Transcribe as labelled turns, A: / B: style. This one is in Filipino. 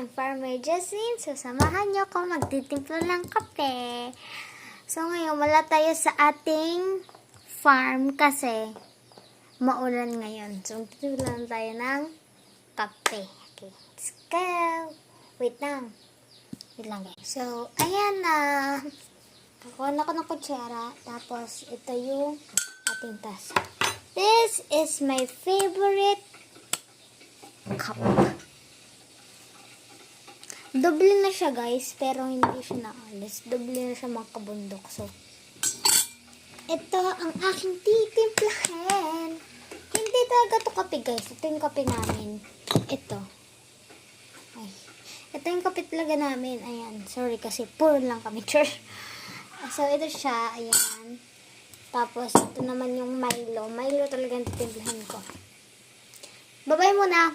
A: I'm Farmer Jessin. So, samahan niyo ako magtitimpla ng kape. So, ngayon, wala tayo sa ating farm kasi maulan ngayon. So, magtitimpla lang tayo ng kape. Okay, let's go. Wait lang guys. So, ayan na. Kukuha na ko ng kutsara. Tapos, ito yung ating tasa. This is my favorite cup. Doble na siya guys, pero hindi siya naalis. Doble na siya mga kabundok. So, ito ang aking titimplahin. Hindi talaga ito kape guys. Ito yung kape namin. Ito. Ay. Ito yung kape talaga namin. Ayan. Sorry kasi poor lang kami. So, ito siya. Ayan. Tapos, ito naman yung Milo. Milo talaga yung titimplahin ko. Bye-bye muna.